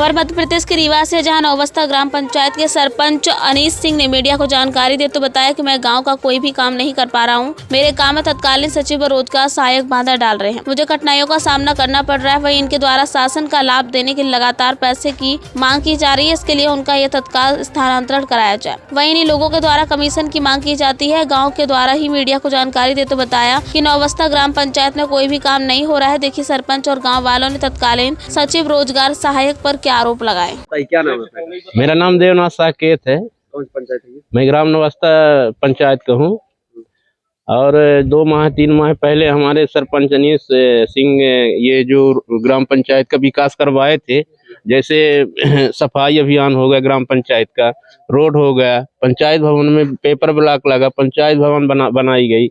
खबर मध्य प्रदेश के रीवा से, जहां नौबस्ता ग्राम पंचायत के सरपंच अनीश सिंह ने मीडिया को जानकारी देते बताया कि मैं गांव का कोई भी काम नहीं कर पा रहा हूं। मेरे काम में तत्कालीन सचिव व रोजगार सहायक बाधा डाल रहे हैं। मुझे कठिनाइयों का सामना करना पड़ रहा है। वहीं इनके द्वारा शासन का लाभ देने के लिए लगातार पैसे की मांग की जा रही है। इसके लिए उनका यह तत्काल स्थानांतरण कराया जाए। वहीं इन लोगों के द्वारा कमीशन की मांग की जाती है। गाँव के द्वारा ही मीडिया को जानकारी देते बताया कि नौबस्ता ग्राम पंचायत में कोई भी काम नहीं हो रहा है। देखिए सरपंच और गाँव वालों ने तत्कालीन सचिव रोजगार सहायक पर क्या आरोप लगाए। क्या नाम है? मेरा नाम देवनाथ साकेत है। कौन सी पंचायत है? मैं ग्राम नौबस्ता पंचायत का हूँ। और 2 माह 3 माह पहले हमारे सरपंच अनीश सिंह ये जो ग्राम पंचायत का विकास करवाए थे, जैसे सफाई अभियान हो गया, ग्राम पंचायत का रोड हो गया, पंचायत भवन में पेपर ब्लॉक लगा, पंचायत भवन बनाई गई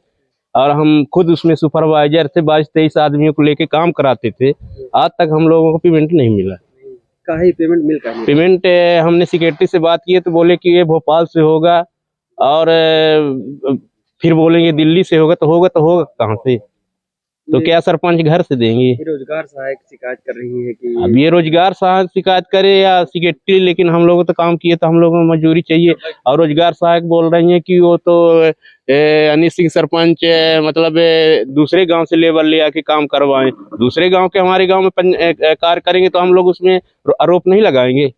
और हम खुद उसमें सुपरवाइजर थे। 22-23 आदमियों को लेके काम कराते थे। आज तक हम लोगों को पेमेंट नहीं मिला। काहे पेमेंट मिल का? पेमेंट हमने सेक्रेटरी से बात की है तो बोले कि ये भोपाल से होगा और फिर बोलेंगे दिल्ली से होगा। तो होगा कहाँ से? तो क्या सरपंच घर से देंगे? रोजगार सहायक शिकायत कर रही है कि अब ये रोजगार सहायक शिकायत करे या सेक्रेटरी, लेकिन हम लोगों तो काम किए तो हम लोगों को मजदूरी चाहिए। और रोजगार सहायक बोल रही है कि वो तो अनीश सिंह सरपंच मतलब दूसरे गांव से लेबर ले आके काम करवाएं। दूसरे गांव के हमारे गांव में कार्य करेंगे तो हम लोग उसमें आरोप नहीं लगाएंगे।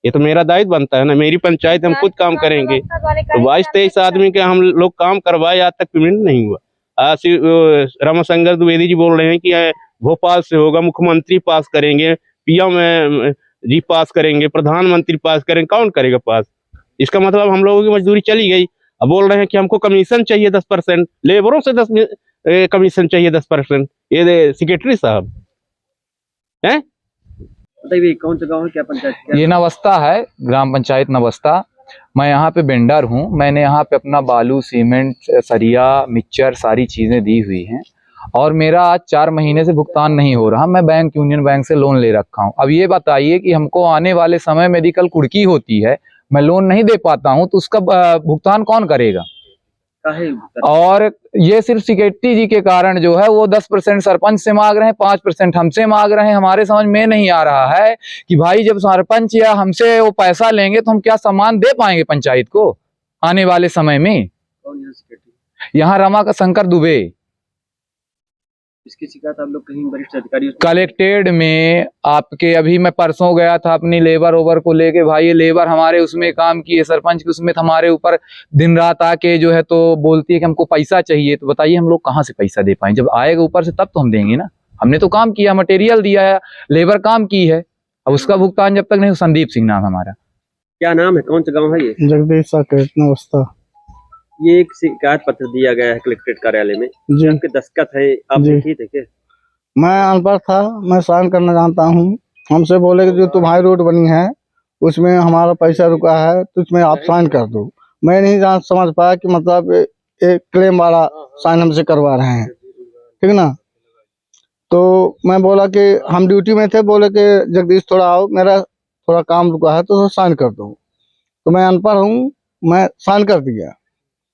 ये तो मेरा दायित्व बनता है ना, मेरी पंचायत, हम खुद काम करेंगे। तो 22-23 आदमी के हम लोग काम करवाए, आज तक पेमेंट नहीं हुआ। रामाशंकर द्विवेदी जी बोल रहे हैं कि भोपाल से होगा, मुख्यमंत्री पास करेंगे, पीएम जी पास करेंगे, प्रधानमंत्री पास करेंगे। कौन करेगा पास? इसका मतलब हम लोगों की मजदूरी चली गई। अब बोल रहे हैं कि हमको कमीशन चाहिए 10%, लेबरों से 10 कमीशन चाहिए 10%। ये सेक्रेटरी साहब हैं? बताइए कौन सा गाँव है, क्या पंचायत? ये नौबस्ता है, ग्राम पंचायत नौबस्ता। मैं यहाँ पे वेंडर हूँ। मैंने यहाँ पे अपना बालू, सीमेंट, सरिया, मिक्सचर सारी चीज़ें दी हुई हैं और मेरा आज 4 महीने से भुगतान नहीं हो रहा। मैं बैंक, यूनियन बैंक से लोन ले रखा हूँ। अब ये बताइए कि हमको आने वाले समय में यदि कल कुर्की होती है, मैं लोन नहीं दे पाता हूँ तो उसका भुगतान कौन करेगा? और ये सिर्फ सेक्रेटरी जी के कारण जो है वो 10% सरपंच से मांग रहे हैं, 5% हमसे मांग रहे हैं। हमारे समझ में नहीं आ रहा है कि भाई जब सरपंच या हमसे वो पैसा लेंगे तो हम क्या सम्मान दे पाएंगे पंचायत को आने वाले समय में? कौन है सेक्रेटरी? यहाँ रमाशंकर दुबे। इसकी शिकायत आप लोग कहीं वरिष्ठ अधिकारी? कलेक्टेड में आपके अभी मैं परसों गया था अपनी लेबर ओवर को लेके। भाई ये लेबर हमारे उसमें काम की है, सरपंच की उसमें हमारे ऊपर दिन रात आके जो है तो बोलती है कि हमको पैसा चाहिए। तो बताइए हम लोग कहाँ से पैसा दे पाएं? जब आएगा ऊपर से तब तो हम देंगे ना। हमने तो काम किया, मटेरियल दिया है, लेबर काम की है। अब उसका भुगतान जब तक नहीं। संदीप सिंह नाम हमारा। क्या नाम है? कौन सा गाँव है ये? जगदीश साकेत नौबस्ता। ये एक शिकायत पत्र दिया गया है कलेक्ट्रेट कार्यालय में, जी आपके दस्तखत है, आप लिखी थे क्या? मैं अनपढ़ था, मैं साइन करना जानता हूँ। हमसे बोले कि जो तुम्हारी रोड बनी है उसमें हमारा पैसा रुका है तो उसमें आप साइन कर दो। मैं नहीं समझ पाया कि मतलब एक क्लेम वाला साइन हमसे करवा रहे हैं, ठीक ना। तो मैं बोला कि हम ड्यूटी में थे, बोले कि जगदीश थोड़ा आओ, मेरा थोड़ा काम रुका है तो साइन कर दो। तो मैं अनपढ़ हूँ, मैं साइन कर दिया।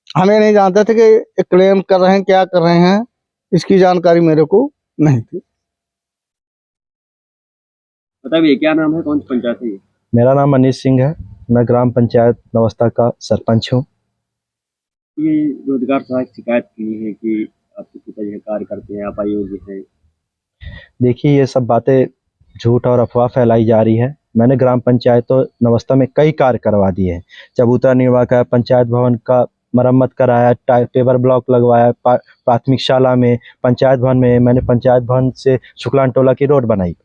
हमें नहीं जानते थे कि क्लेम कर रहे हैं, क्या कर रहे हैं, इसकी जानकारी मेरे को नहीं थी। बताइए क्या नाम है, कौन सी पंचायत है ये? मेरा नाम अनीश सिंह है। मैं ग्राम पंचायत नौबस्ता का सरपंच हूँ। ये रोजगार सहायक शिकायत की है कि आपके पिताजी कार्य करते हैं, आप अयोग्य हैं। देखिए ये सब बातें झूठ और अफवाह फैलाई जा रही है। मैंने ग्राम पंचायत नौबस्ता में कई कार्य करवा दिए हैं। चबूतरा निर्माण का, पंचायत भवन का मरम्मत कराया, पेपर ब्लॉक लगवाया, प्राथमिक शाला में, पंचायत भवन में। मैंने पंचायत भवन से शुक्लान टोला की रोड बनाई।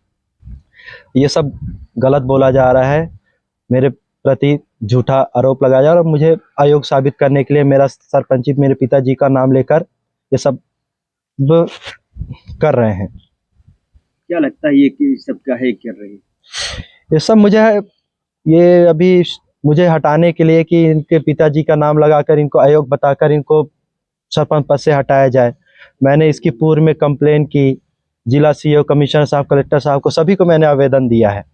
ये सब गलत बोला जा रहा है, मेरे प्रति झूठा आरोप लगाया जा रहा है और मुझे अयोग्य साबित करने के लिए मेरा सरपंची, मेरे पिताजी का नाम लेकर ये सब कर रहे हैं। क्या लगता है ये कि सब क्या है कर रहे हैं? ये सब मुझे हटाने के लिए कि इनके पिताजी का नाम लगाकर इनको अयोग्य बताकर इनको सरपंच पद से हटाया जाए। मैंने इसकी पूर्व में कंप्लेन की, जिला सीईओ, कमिश्नर साहब, कलेक्टर साहब को, सभी को मैंने आवेदन दिया है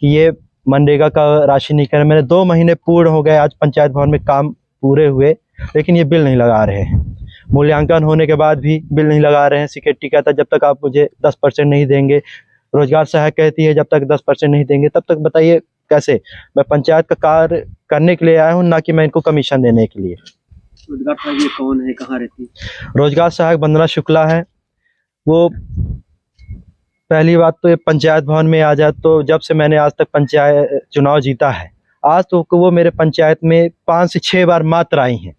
कि ये मनरेगा का राशि नहीं कर। मैंने 2 महीने पूर्ण हो गए, आज पंचायत भवन में काम पूरे हुए, लेकिन ये बिल नहीं लगा रहे हैं। मूल्यांकन होने के बाद भी बिल नहीं लगा रहे हैं। सेक्रेटरी कहता जब तक आप मुझे 10% नहीं देंगे, रोजगार सहायक कहती है जब तक 10% नहीं देंगे तब तक बताइए कैसे। मैं पंचायत का कार्य करने के लिए आया हूँ, ना कि मैं इनको कमीशन देने के लिए। रोजगार सहायक ये कौन है, कहाँ रहती है? रोजगार सहायक वंदना शुक्ला है। वो पहली बात तो ये पंचायत भवन में आ जाए तो जब से मैंने आज तक पंचायत चुनाव जीता है, आज तो वो मेरे पंचायत में 5 से 6 बार मात्र आई हैं।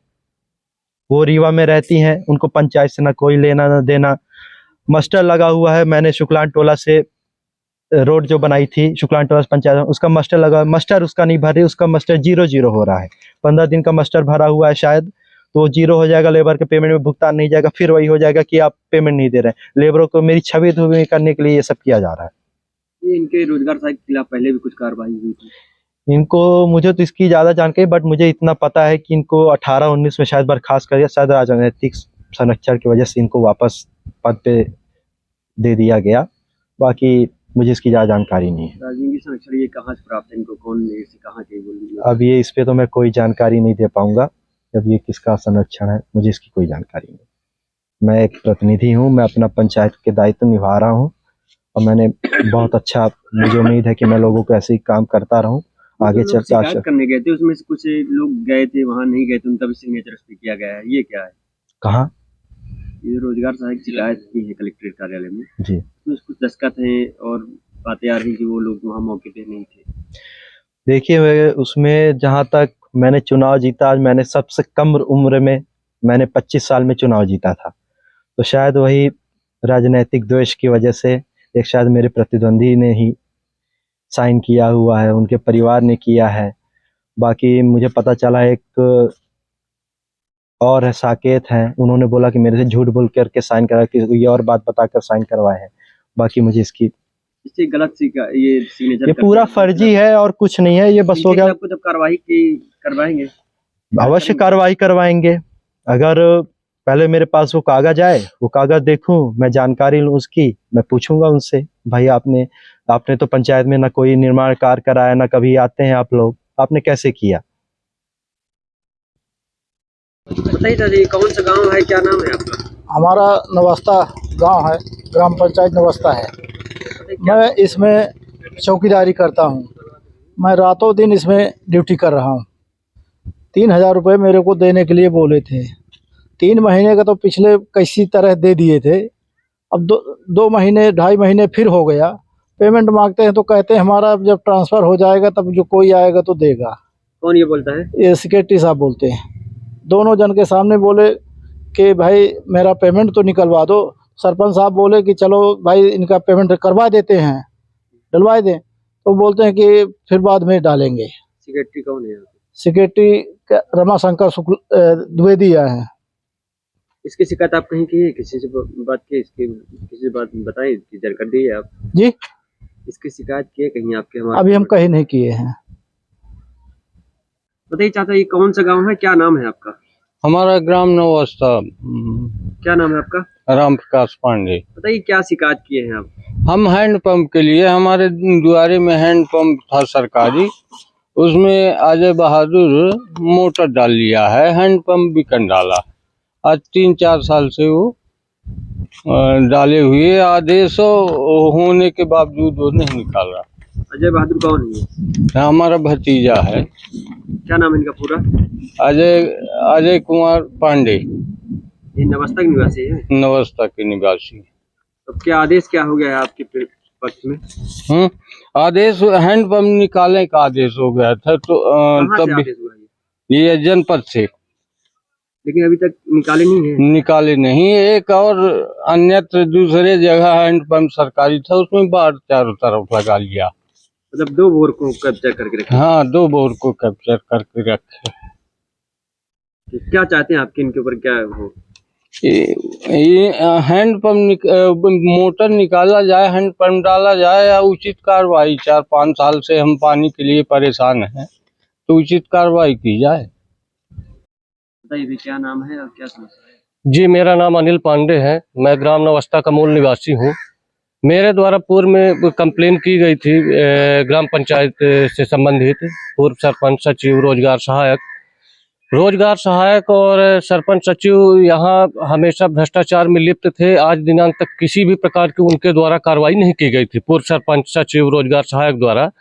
वो रीवा में रहती हैं, उनको पंचायत से ना कोई लेना ना देना। मस्टर लगा हुआ है, मैंने शुक्लान टोला से रोड जो बनाई थी शुक्लान टोला पंचायत, उसका मस्टर लगा, मस्टर उसका नहीं भर रही, उसका मस्टर 0 हो रहा है। 15 दिन का मस्टर भरा हुआ है शायद, तो वो 0 हो जाएगा, लेबर के पेमेंट में भुगतान नहीं जाएगा, फिर वही हो जाएगा कि आप पेमेंट नहीं दे रहे हैं। लेबरों को मेरी छवि धोबी करने के लिए ये सब किया जा रहा है। ये इनके रोजगार सहायक के खिलाफ पहले भी कुछ कार्रवाई हुई थी? इनको मुझे तो इसकी ज़्यादा जानकारी, बट मुझे इतना पता है कि इनको 18-19 में शायद बर्खास्त कर दिया, शायद राजनीतिक संरक्षण की वजह से इनको वापस पद पे दे दिया गया। बाकी मुझे इसकी ज़्यादा जानकारी नहीं है। राजनीतिक संरक्षण ये कहाँ से प्राप्त है, इनको कौन ने इसे कहाँ के बोली? अब ये इस पे तो मैं कोई जानकारी नहीं दे पाऊंगा, अब ये किसका संरक्षण है मुझे इसकी कोई जानकारी नहीं। मैं एक प्रतिनिधि हूँ, मैं अपना पंचायत के दायित्व निभा रहा हूँ और मैंने बहुत अच्छा, मुझे उम्मीद है कि मैं लोगों को ऐसे ही काम करता रहूँ आगे चलता। शिकायत करने गए थे, उसमें से कुछ लोग गए थे, वहाँ नहीं गए थे, उनका भी सिग्नेचर पे किया गया है, ये क्या है? कहाँ? ये रोजगार सहायक शिकायत की है कलेक्ट्रेट कार्यालय में जी, उसमें कुछ दस्तखत हैं और बातें आ रही कि वो लोग वहाँ मौके पे नहीं थे। देखिए उसमें जहाँ तक मैंने चुनाव जीता, आज मैंने सबसे कम उम्र में मैंने 25 साल में चुनाव जीता था, तो शायद वही राजनीतिक द्वेष की वजह से एक शायद मेरे प्रतिद्वंदी ने ही साइन किया हुआ है, उनके परिवार ने किया है। बाकी मुझे पता चला एक और है साकेत हैं, उन्होंने बोला कि मेरे से झूठ बोल करके साइन करा, कि ये और बात बताकर साइन करवाए हैं। बाकी मुझे इसकी इससे गलत ये सिग्नेचर ये पूरा फर्जी है और कुछ नहीं है, ये बस हो गया। आपको जब कार्रवाई की करवाएंगे, अवश्य कार्रवाई करवाएंगे। अगर पहले मेरे पास वो कागज आए, वो कागज देखूं, मैं जानकारी लूं उसकी, मैं पूछूंगा उनसे, भाई आपने तो पंचायत में ना कोई निर्माण कार्य कराया, ना कभी आते हैं आप लोग, आपने कैसे किया? बताइए दादी, कौन सा गांव है, क्या नाम है आपका? हमारा नवस्ता गांव है, ग्राम पंचायत नवस्ता है। मैं इसमें चौकीदारी करता हूं। मैं रातों दिन इसमें ड्यूटी कर रहा हूं। 3000 रुपये मेरे को देने के लिए बोले थे। 3 महीने का तो पिछले किसी तरह दे दिए थे। अब 2 महीने 2.5 महीने फिर हो गया। पेमेंट मांगते हैं तो कहते हैं हमारा जब ट्रांसफ़र हो जाएगा तब जो कोई आएगा तो देगा। कौन ये बोलता है? ये सेक्रेटरी साहब बोलते हैं। दोनों जन के सामने बोले कि भाई मेरा पेमेंट तो निकलवा दो। सरपंच साहब बोले कि चलो भाई इनका पेमेंट करवा देते हैं, डलवा दें, तो बोलते हैं कि फिर बाद में डालेंगे। सेक्रेटरी कौन है? सेक्रेटरी रमाशंकर शुक्ल द्विवेदी है। इसकी शिकायत आप कहीं की है, किसी से बात की, इसकी किसी से बात बताई कि जानकारी दी है आप जी? इसकी शिकायत की है कहीं आपके? अभी हम कहीं नहीं किए हैं। बताइए चाचा, ये कौन सा गांव है, क्या नाम है आपका? हमारा ग्राम नवस्ता। क्या नाम है आपका? राम प्रकाश पांडे। बताइए क्या शिकायत किए हैं आप? हम हैंडपंप के लिए, हमारे द्वारे में हैंडपंप था सरकारी, उसमें अजय बहादुर मोटर डाल लिया है, हैंडपंप बिकन डाला। आज 3-4 साल से वो डाले हुए, आदेश होने के बावजूद वो नहीं निकाल रहा। अजय बहादुर कौन है? हमारा भतीजा है। क्या नाम है इनका पूरा? अजय कुमार पांडे। ये नवस्ता के निवासी है? नवस्ता के निवासी। तो क्या आदेश क्या हो गया है आपके पक्ष में? आदेश हैंडपंप निकालने का आदेश हो गया था, तो कहाँ से तब आदेश हुआ ये जनपद से, लेकिन अभी तक निकाले नहीं है। निकाले नहीं। एक और अन्यत्र दूसरे जगह हैंडपंप सरकारी था, उसमें बाढ़ चारों तरफ लगा लिया। मतलब 2 बोर को कैप्चर करके रखे? हाँ, 2 बोर को कैप्चर करके रखे। क्या चाहते हैं आपके इनके ऊपर क्या हो? ये हैंडपंप मोटर निकाला जाए, हैंडपंप डाला जाए, या उचित कार्रवाई। 4-5 साल से हम पानी के लिए परेशान हैं, तो उचित कार्रवाई की जाए। बताइए क्या नाम है और क्या समस्या है? जी, मेरा नाम अनिल पांडे है। मैं ग्राम नवस्ता का मूल निवासी हूँ। मेरे द्वारा पूर्व में कंप्लेन की गई थी ग्राम पंचायत से संबंधित, पूर्व सरपंच, सचिव, रोजगार सहायक। रोजगार सहायक और सरपंच सचिव यहाँ हमेशा भ्रष्टाचार में लिप्त थे। आज दिनांक तक किसी भी प्रकार की उनके द्वारा कार्रवाई नहीं की गई थी पूर्व सरपंच सचिव रोजगार सहायक द्वारा।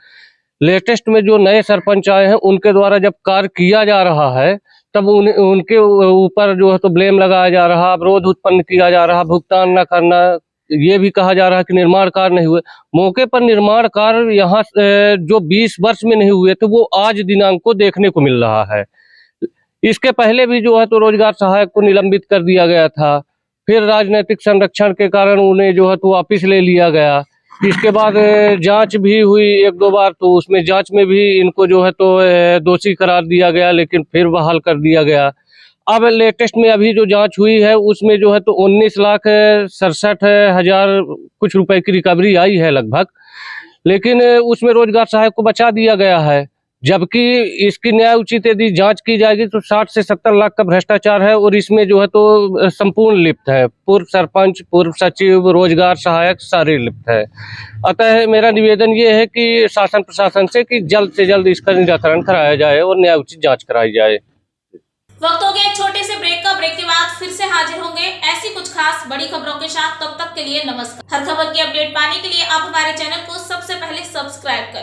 लेटेस्ट में जो नए सरपंच आए हैं उनके द्वारा जब कार्य किया जा रहा है तब उनके ऊपर जो है तो ब्लेम लगाया जा रहा, अवरोध उत्पन्न किया जा रहा, भुगतान न करना, ये भी कहा जा रहा है कि निर्माण कार्य नहीं हुए। मौके पर निर्माण कार्य यहाँ जो 20 वर्ष में नहीं हुए थे वो आज दिनांक को देखने को मिल रहा है। इसके पहले भी जो है तो रोजगार सहायक को निलंबित कर दिया गया था, फिर राजनीतिक संरक्षण के कारण उन्हें जो है तो वापिस ले लिया गया। इसके बाद जांच भी हुई 1-2 बार, तो उसमें जांच में भी इनको जो है तो दोषी करार दिया गया, लेकिन फिर बहाल कर दिया गया। अब लेटेस्ट में अभी जो जांच हुई है उसमें जो है तो 19,67,000 कुछ रुपए की रिकवरी आई है लगभग, लेकिन उसमें रोजगार सहायक को बचा दिया गया है। जबकि इसकी न्याय उचित यदि जांच की जाएगी तो 60 से 70 लाख का भ्रष्टाचार है और इसमें जो है तो संपूर्ण लिप्त है। पूर्व सरपंच, पूर्व सचिव, रोजगार सहायक सारे लिप्त है। अतः मेरा निवेदन ये है कि शासन प्रशासन से कि जल्द से जल्द इसका निराकरण कराया जाए और न्याय उचित जांच कराई जाए। वक्त हो गया एक छोटे से ब्रेक का। ब्रेक के बाद फिर से हाजिर होंगे ऐसी कुछ खास बड़ी खबरों के साथ। तब तक के लिए नमस्कार। हर खबर की अपडेट पाने के लिए आप हमारे चैनल को सबसे पहले सब्सक्राइब करें।